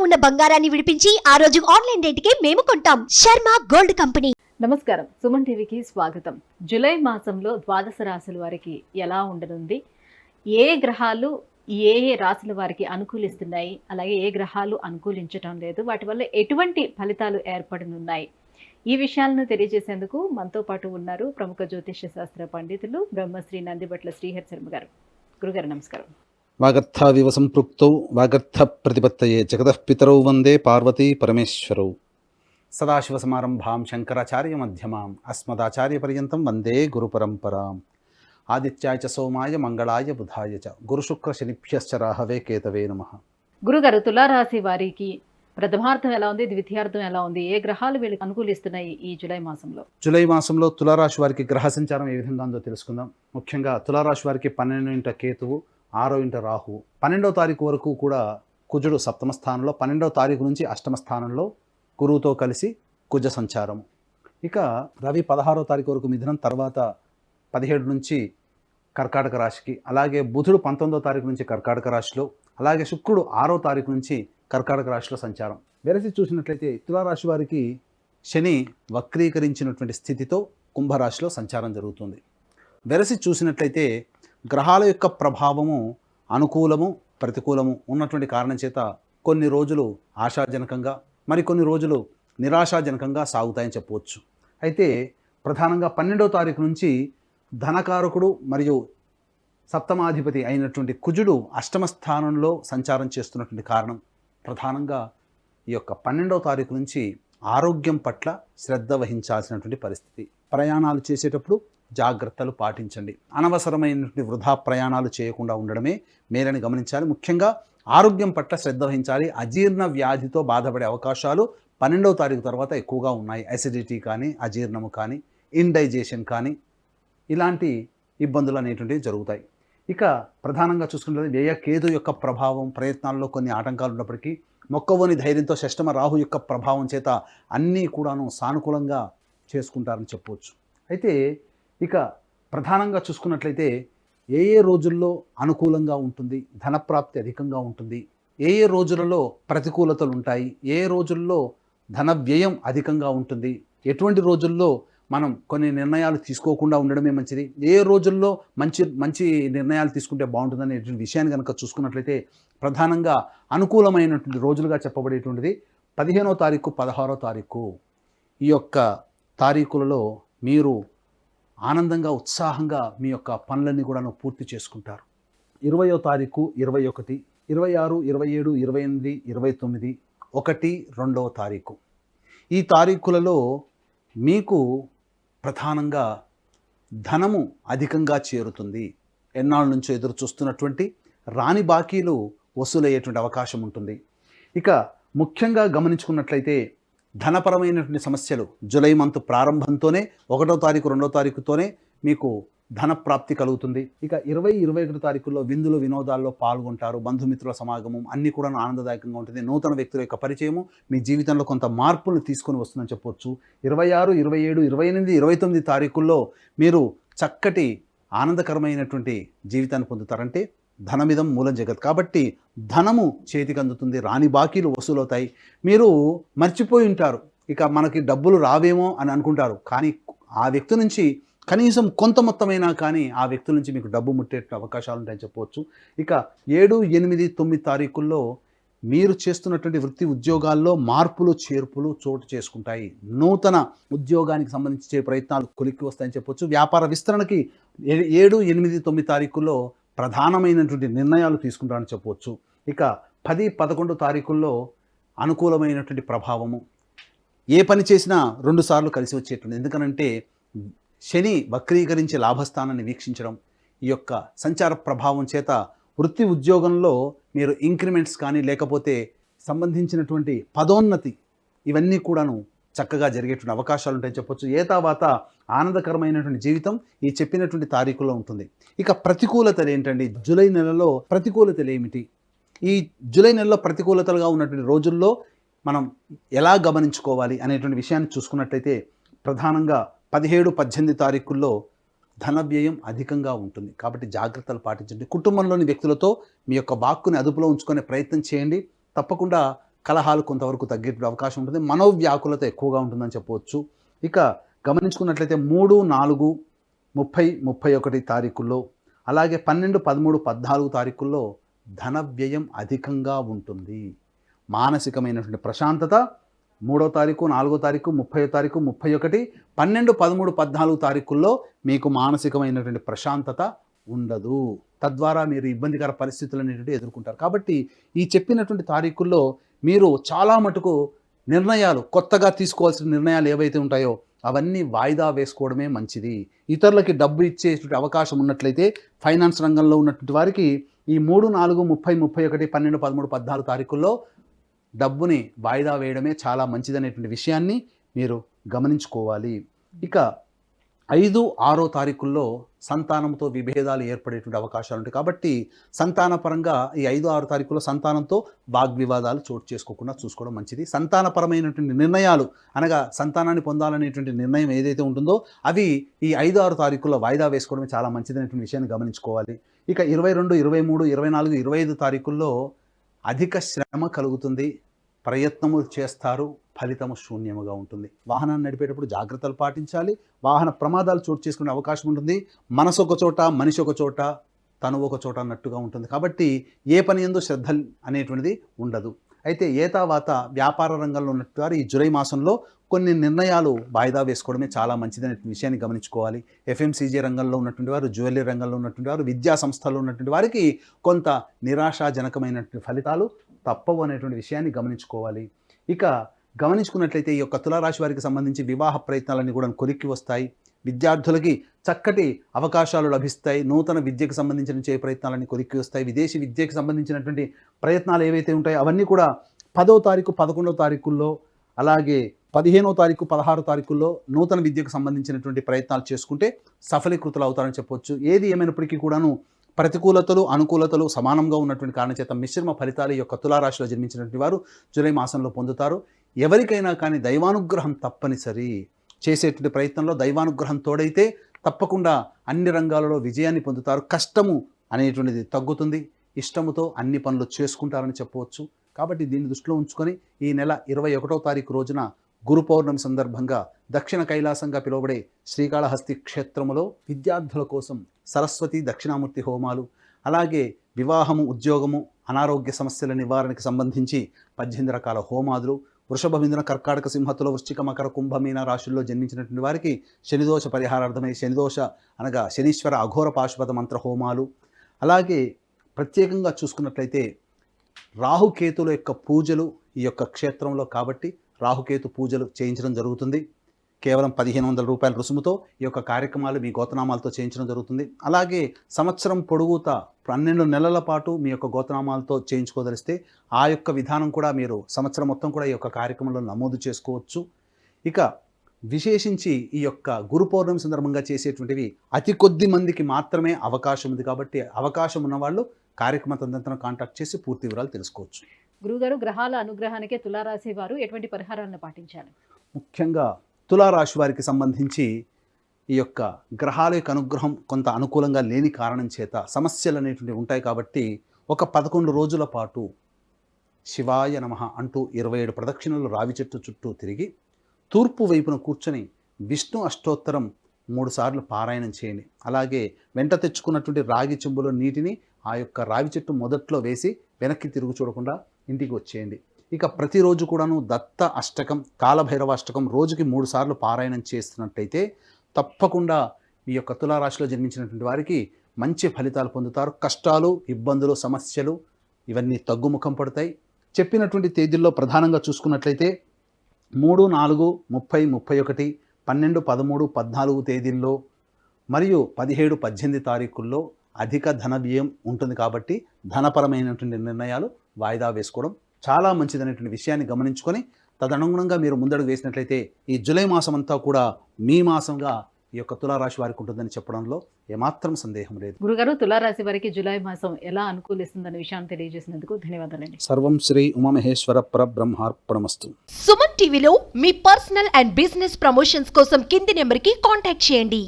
ఉన్న బంగారాన్ని విడిపించి ఆ రోజు ఆన్లైన్ రేటుకే మేము కొంటాం. Sharma gold company. నమస్కారం, సుమన్ టీవీకి స్వాగతం. జూలై మాసంలో ద్వాదశ రాశుల వారికి ఎలా ఉండనుంది, ఏ గ్రహాలు ఏ రాశుల వారికి అనుకూలిస్తున్నాయి, అలాగే ఏ గ్రహాలు అనుకూలించటం లేదు, వాటి వల్ల ఎటువంటి ఫలితాలు ఏర్పడనున్నాయి, ఈ విషయాలను తెలియజేసేందుకు మనతో పాటు ఉన్నారు ప్రముఖ జ్యోతిష్య శాస్త్ర పండితులు బ్రహ్మశ్రీ నందిబట్ల శ్రీహరి శర్మ గారు. గురుగారు నమస్కారం. వాగర్థావివ సంపృక్తౌ వాగర్థ ప్రతిపత్తయే జగతః పితరౌ వందే పార్వతీ పరమేశ్వరౌ. సదాశివసమారంభాం శంకరాచార్య మధ్యమాం అస్మదాచార్య పర్యంతం వందే గురుపరంపరాం. ఆదిత్యాయ చ సోమాయ మంగళాయ బుధాయ చ గురుశుక్ర శనిభ్యశ్చ రాహవే కేతవే నమః. గురుగారు, తులారాశి వారికి ప్రథమార్థం ఎలా ఉంది, ద్వితీయార్థం ఎలా ఉంది, ఏ గ్రహాలు వీళ్ళకి అనుకూలిస్తున్నాయి ఈ జూలై మాసంలో? జూలై మాసంలో తులారాశి వారికి గ్రహ సంచారం ఏ విధంగా ఉందో తెలుసుకుందాం. ముఖ్యంగా తులారాశి వారికి 12వ కేతువు, 6వ రాహువు, 12వ తారీఖు వరకు కూడా కుజుడు సప్తమ స్థానంలో, 12వ తారీఖు నుంచి అష్టమ స్థానంలో గురువుతో కలిసి కుజ సంచారం. ఇక రవి 16వ తారీఖు వరకు మిథునం, తర్వాత 17 నుంచి కర్కాటక రాశికి, అలాగే బుధుడు 19వ తారీఖు నుంచి కర్కాటక రాశిలో, అలాగే శుక్రుడు 6వ తారీఖు నుంచి కర్కాటక రాశిలో సంచారం. వెరసి చూసినట్లయితే తులారాశి వారికి శని వక్రీకరించినటువంటి స్థితితో కుంభరాశిలో సంచారం జరుగుతుంది. వెరసి చూసినట్లయితే గ్రహాల యొక్క ప్రభావము అనుకూలము ప్రతికూలము ఉన్నటువంటి కారణం చేత కొన్ని రోజులు ఆశాజనకంగా, మరికొన్ని రోజులు నిరాశాజనకంగా సాగుతాయని చెప్పవచ్చు. అయితే ప్రధానంగా 12వ తారీఖు నుంచి ధనకారకుడు మరియు సప్తమాధిపతి అయినటువంటి కుజుడు అష్టమ స్థానంలో సంచారం చేస్తున్నటువంటి కారణం ప్రధానంగా ఈ యొక్క 12వ తారీఖు నుంచి ఆరోగ్యం పట్ల శ్రద్ధ వహించాల్సినటువంటి పరిస్థితి. ప్రయాణాలు చేసేటప్పుడు జాగ్రత్తలు పాటించండి. అనవసరమైనటువంటి వృధా ప్రయాణాలు చేయకుండా ఉండడమే మేలని గమనించాలి. ముఖ్యంగా ఆరోగ్యం పట్ల శ్రద్ధ వహించాలి. అజీర్ణ వ్యాధితో బాధపడే అవకాశాలు 12వ తారీఖు తర్వాత ఎక్కువగా ఉన్నాయి. అసిడిటీ కానీ, అజీర్ణము కానీ, ఇండైజెషన్ కానీ, ఇలాంటి ఇబ్బందులు అనేటువంటివి జరుగుతాయి. ఇక ప్రధానంగా చూసుకుంటే వ్యయ కేతు యొక్క ప్రభావం, ప్రయత్నాల్లో కొన్ని ఆటంకాలు ఉన్నప్పటికీ మొక్కవోని ధైర్యంతో షష్టమ రాహు యొక్క ప్రభావం చేత అన్నీ కూడాను సానుకూలంగా చేసుకుంటారని చెప్పవచ్చు. అయితే ఇక ప్రధానంగా చూసుకున్నట్లయితే ఏ ఏ రోజుల్లో అనుకూలంగా ఉంటుంది, ధనప్రాప్తి అధికంగా ఉంటుంది, ఏ ఏ రోజులలో ప్రతికూలతలు ఉంటాయి, ఏ రోజుల్లో ధన వ్యయం అధికంగా ఉంటుంది, ఎటువంటి రోజుల్లో మనం కొన్ని నిర్ణయాలు తీసుకోకుండా ఉండడమే మంచిది, ఏ రోజుల్లో మంచి నిర్ణయాలు తీసుకుంటే బాగుంటుందనే విషయాన్ని కనుక చూసుకున్నట్లయితే ప్రధానంగా అనుకూలమైనటువంటి రోజులుగా చెప్పబడేటువంటిది 15వ తారీఖు, 16వ తారీఖు. ఈ యొక్క తారీఖులలో మీరు ఆనందంగా, ఉత్సాహంగా మీ యొక్క పనులన్నీ కూడా పూర్తి చేసుకుంటారు. 20వ తారీఖు, 21, 26, 27, 28, 29, 1, 2వ తారీఖు. ఈ తారీఖులలో మీకు ప్రధానంగా ధనము అధికంగా చేరుతుంది. ఎన్నాళ్ళ నుంచో ఎదురు చూస్తున్నటువంటి రాని బాకీలు వసూలయ్యేటువంటి అవకాశం ఉంటుంది. ఇక ముఖ్యంగా గమనించుకున్నట్లయితే ధనపరమైనటువంటి సమస్యలు జూలై మంత్ ప్రారంభంతోనే 1వ తారీఖు, 2వ తారీఖుతోనే మీకు ధన ప్రాప్తి కలుగుతుంది. ఇక 20, 21 తారీఖుల్లో విందులు వినోదాల్లో పాల్గొంటారు. బంధుమిత్రుల సమాగమం అన్నీ కూడా ఆనందదాయకంగా ఉంటుంది. నూతన వ్యక్తుల యొక్క పరిచయము మీ జీవితంలో కొంత మార్పులు తీసుకొని వస్తుందని చెప్పవచ్చు. 26, 27, 28, 29 తారీఖుల్లో మీరు చక్కటి ఆనందకరమైనటువంటి జీవితాన్ని పొందుతారంటే ధనమిదం మూలం జగత్. కాబట్టి ధనము చేతికి అందుతుంది, రాని బాకీలు వసూలవుతాయి. మీరు మర్చిపోయి ఉంటారు, ఇక మనకి డబ్బులు రావేమో అని అనుకుంటారు, కానీ ఆ వ్యక్తి నుంచి కనీసం కొంత మొత్తమైనా కానీ ఆ వ్యక్తుల నుంచి మీకు డబ్బు ముట్టే అవకాశాలు ఉంటాయని చెప్పవచ్చు. ఇక 7, 8, 9 తారీఖుల్లో మీరు చేస్తున్నటువంటి వృత్తి ఉద్యోగాల్లో మార్పులు చేర్పులు చోటు చేసుకుంటాయి. నూతన ఉద్యోగానికి సంబంధించే ప్రయత్నాలు కొలిక్కి వస్తాయని చెప్పవచ్చు. వ్యాపార విస్తరణకి 7, 8, 9 తారీఖుల్లో ప్రధానమైనటువంటి నిర్ణయాలు తీసుకుంటారని చెప్పవచ్చు. ఇక 10, 11 తారీఖుల్లో అనుకూలమైనటువంటి ప్రభావము, ఏ పని చేసినా 2 సార్లు కలిసి వచ్చేటువంటి. ఎందుకనంటే శని వక్రీకరించి లాభస్థానాన్ని వీక్షించడం, ఈ యొక్క సంచార ప్రభావం చేత వృత్తి ఉద్యోగంలో మీరు ఇంక్రిమెంట్స్ కానీ లేకపోతే సంబంధించినటువంటి పదోన్నతి ఇవన్నీ కూడాను చక్కగా జరిగేటువంటి అవకాశాలు ఉంటాయని చెప్పొచ్చు. ఏతావాత ఆనందకరమైనటువంటి జీవితం ఈ చెప్పినటువంటి తారీఖులో ఉంటుంది. ఇక ప్రతికూలతలు ఏంటండి? జూలై నెలలో ప్రతికూలతలు ఏమిటి? ఈ జూలై నెలలో ప్రతికూలతలుగా ఉన్నటువంటి రోజుల్లో మనం ఎలా గమనించుకోవాలి అనేటువంటి విషయాన్ని చూసుకున్నట్లయితే ప్రధానంగా 17, 18 తారీఖుల్లో ధన వ్యయం అధికంగా ఉంటుంది. కాబట్టి జాగ్రత్తలు పాటించండి. కుటుంబంలోని వ్యక్తులతో మీ యొక్క వాక్కుని అదుపులో ఉంచుకునే ప్రయత్నం చేయండి. తప్పకుండా కలహాలు కొంతవరకు తగ్గే అవకాశం ఉంటుంది. మనోవ్యాకులత ఎక్కువగా ఉంటుందని చెప్పవచ్చు. ఇక గమనించుకున్నట్లయితే 3, 4, 30, 31 తారీఖుల్లో, అలాగే 12, 13, 14 తారీఖుల్లో ధన వ్యయం అధికంగా ఉంటుంది. మానసికమైనటువంటి ప్రశాంతత 3వ తారీఖు, 4వ తారీఖు, 30వ తారీఖు, 31, 12, 13, 14 తారీఖుల్లో మీకు మానసికమైనటువంటి ప్రశాంతత ఉండదు. తద్వారా మీరు ఇబ్బందికర పరిస్థితులు అనేటువంటి ఎదుర్కొంటారు. కాబట్టి ఈ చెప్పినటువంటి తారీఖుల్లో మీరు చాలా మటుకు నిర్ణయాలు, కొత్తగా తీసుకోవాల్సిన నిర్ణయాలు ఏవైతే ఉంటాయో అవన్నీ వాయిదా వేసుకోవడమే మంచిది. ఇతరులకి డబ్బు ఇచ్చేటువంటి అవకాశం ఉన్నట్లయితే ఫైనాన్స్ రంగంలో ఉన్నటువంటి వారికి ఈ 3, 4, 30, 31, 12, 13, 14 తారీఖుల్లో డబ్బుని వాయిదా వేయడమే చాలా మంచిదనేటువంటి విషయాన్ని మీరు గమనించుకోవాలి. ఇక 5, 6 తారీఖుల్లో సంతానంతో విభేదాలు ఏర్పడేటువంటి అవకాశాలు ఉంటాయి. కాబట్టి సంతానపరంగా ఈ 5, 6 తారీఖుల్లో సంతానంతో వాగ్వివాదాలు చోటు చేసుకోకుండా చూసుకోవడం మంచిది. సంతానపరమైనటువంటి నిర్ణయాలు అనగా సంతానాన్ని పొందాలనేటువంటి నిర్ణయం ఏదైతే ఉంటుందో అవి ఈ 5, 6 తారీఖుల్లో వాయిదా వేసుకోవడం చాలా మంచిదనేటువంటి విషయాన్ని గమనించుకోవాలి. ఇక 22, 23, 24, 25 తారీఖుల్లో అధిక శ్రమ కలుగుతుంది, ప్రయత్నము చేస్తారు, ఫలితము శూన్యముగా ఉంటుంది. వాహనాన్ని నడిపేటప్పుడు జాగ్రత్తలు పాటించాలి. వాహన ప్రమాదాలు చోటు చేసుకునే అవకాశం ఉంటుంది. మనసు ఒక చోట, మనిషి ఒక చోట, తను ఒక చోట అన్నట్టుగా ఉంటుంది. కాబట్టి ఏ పని యందు శ్రద్ధ అనేటువంటిది ఉండదు. అయితే ఏతావాత వ్యాపార రంగంలో ఉన్నటువంటి వారు ఈ జూలై మాసంలో కొన్ని నిర్ణయాలు వాయిదా వేసుకోవడమే చాలా మంచిదనే విషయాన్ని గమనించుకోవాలి. ఎఫ్ఎంసీజీ రంగంలో ఉన్నటువంటి వారు, జ్యువెలరీ రంగంలో ఉన్నటువంటి వారు, విద్యా సంస్థల్లో ఉన్నటువంటి వారికి కొంత నిరాశాజనకమైనటువంటి ఫలితాలు తప్పవు అనేటువంటి విషయాన్ని గమనించుకోవాలి. ఇక గమనించుకున్నట్లయితే ఈ యొక్క తులారాశి వారికి సంబంధించి వివాహ ప్రయత్నాలన్నీ కూడా కొలిక్కి వస్తాయి. విద్యార్థులకి చక్కటి అవకాశాలు లభిస్తాయి. నూతన విద్యకు సంబంధించిన ప్రయత్నాలన్నీ కొలిక్కి వస్తాయి. విదేశీ విద్యకు సంబంధించినటువంటి ప్రయత్నాలు ఏవైతే ఉంటాయో అవన్నీ కూడా 10వ తారీఖు, 11వ తారీఖుల్లో, అలాగే 15వ తారీఖు, 16వ తారీఖుల్లో నూతన విద్యకు సంబంధించినటువంటి ప్రయత్నాలు చేసుకుంటే సఫలీకృతులు అవుతారని చెప్పవచ్చు. ఏది ఏమైనప్పటికీ కూడాను ప్రతికూలతలు, అనుకూలతలు సమానంగా ఉన్నటువంటి కారణం చేత మిశ్రమ ఫలితాలు ఈ యొక్క తులారాశిలో జన్మించినటువంటి వారు జూలై మాసంలో పొందుతారు. ఎవరికైనా కానీ దైవానుగ్రహం తప్పనిసరి. చేసేటువంటి ప్రయత్నంలో దైవానుగ్రహం తోడైతే తప్పకుండా అన్ని రంగాలలో విజయాన్ని పొందుతారు. కష్టము అనేటువంటిది తగ్గుతుంది. ఇష్టముతో అన్ని పనులు చేసుకుంటారని చెప్పవచ్చు. కాబట్టి దీన్ని దృష్టిలో ఉంచుకొని ఈ నెల 21వ తారీఖు రోజున గురు పౌర్ణమి సందర్భంగా దక్షిణ కైలాసంగా పిలువబడే శ్రీకాళహస్తి క్షేత్రములో విద్యార్థుల కోసం సరస్వతి దక్షిణామూర్తి హోమాలు, అలాగే వివాహము, ఉద్యోగము, అనారోగ్య సమస్యల నివారణకి సంబంధించి 18 రకాల హోమాదులు, వృషభ, మిథున, కర్కాటక, సింహతుల, వృశ్చిక, మకర, కుంభ, మీన రాశుల్లో జన్మించినటువంటి వారికి శనిదోష పరిహారార్థమై శనిదోష అనగా శనీశ్వర అఘోర పాశుపత మంత్ర హోమాలు, అలాగే ప్రత్యేకంగా చూసుకున్నట్లయితే రాహుకేతుల యొక్క పూజలు ఈ యొక్క క్షేత్రంలో కాబట్టి రాహుకేతు పూజలు చేయించడం జరుగుతుంది. కేవలం 1500 రూపాయల రుసుముతో ఈ యొక్క కార్యక్రమాలు మీ గోత్రనామాలతో చేయించడం జరుగుతుంది. అలాగే సంవత్సరం పొడుగుతా 12 నెలల పాటు మీ యొక్క గోత్రనామాలతో చేయించుకోదలిస్తే ఆ యొక్క విధానం కూడా మీరు సంవత్సరం మొత్తం కూడా ఈ యొక్క కార్యక్రమంలో నమోదు చేసుకోవచ్చు. ఇక విశేషించి ఈ యొక్క గురు పౌర్ణమి సందర్భంగా చేసేటువంటివి అతి కొద్ది మందికి మాత్రమే అవకాశం ఉంది. కాబట్టి అవకాశం ఉన్నవాళ్ళు కార్యక్రమ తదనంతరం కాంటాక్ట్ చేసి పూర్తి వివరాలు తెలుసుకోవచ్చు. గురుగారు, గ్రహాల అనుగ్రహానికి తులారాశి వారు ఎటువంటి పరిహారాలను పాటించాలి? ముఖ్యంగా తులారాశి వారికి సంబంధించి ఈ యొక్క గ్రహాల యొక్క అనుగ్రహం కొంత అనుకూలంగా లేని కారణం చేత సమస్యలు అనేటువంటివి ఉంటాయి. కాబట్టి ఒక 11 రోజుల పాటు శివాయ నమః అంటూ 27 ప్రదక్షిణలు రావి చెట్టు చుట్టూ తిరిగి తూర్పు వైపున కూర్చొని విష్ణు అష్టోత్తరం 3 సార్లు పారాయణం చేయండి. అలాగే వెంట తెచ్చుకున్నటువంటి రాగి చెంబులో నీటిని ఆ యొక్క రావి చెట్టు మొదట్లో వేసి వెనక్కి తిరుగు చూడకుండా ఇంటికి వచ్చేయండి. ఇక ప్రతిరోజు కూడాను దత్త అష్టకం, కాలభైరవ అష్టకం రోజుకి 3 సార్లు పారాయణం చేస్తున్నట్టయితే తప్పకుండా ఈ యొక్క తులారాశిలో జన్మించినటువంటి వారికి మంచి ఫలితాలు పొందుతారు. కష్టాలు, ఇబ్బందులు, సమస్యలు ఇవన్నీ తగ్గుముఖం పడతాయి. చెప్పినటువంటి తేదీల్లో ప్రధానంగా చూసుకున్నట్లయితే 3, 4, 30, 31, 12, 13, 14 తేదీల్లో మరియు 17, 18 తారీఖుల్లో అధిక ధన వ్యయం ఉంటుంది. కాబట్టి ధనపరమైనటువంటి నిర్ణయాలు వాయిదా వేసుకోవడం చాలా మంచిదనేటువంటి విషయాన్ని గమనించుకొని తదనుగుణంగా మీరు ముందడుగు వేసినట్లయితే ఈ జూలై మాసం అంతా కూడా మీ మాసంగా ఈ యొక్క తులారాశి వారికి ఉంటుందని చెప్పడంలో ఏమాత్రం సందేహం లేదు. గురుగారు, తులారాశి వారికి జూలై మాసం ఎలా అనుకూలిస్తుందనే విషయాన్ని తెలియజేసినందుకు ధన్యవాదాలండి. సర్వం శ్రీ ఉమామహేశ్వర పరబ్రహ్మార్పణమస్తు. సుమన్ టీవీలో మీ పర్సనల్ అండ్ బిజినెస్ ప్రమోషన్స్ కోసం కింది నెంబర్కి కాంటాక్ట్ చేయండి.